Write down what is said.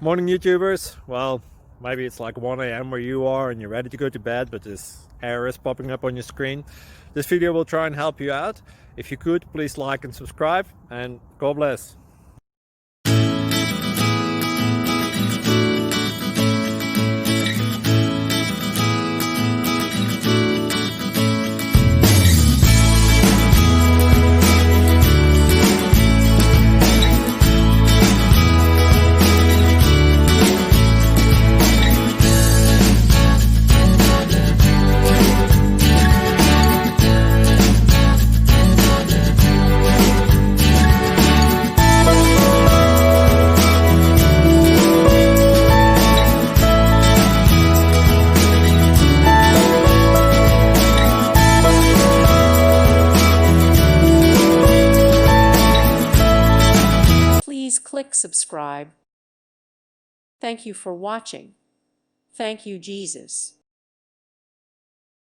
Morning YouTubers. Well, maybe it's like 1 a.m. where you are and you're ready to go to bed, but this error is popping up on your screen. This video will try and help you out. If you could, please like and subscribe, and God bless. Please click subscribe. Thank you for watching. Thank you, Jesus.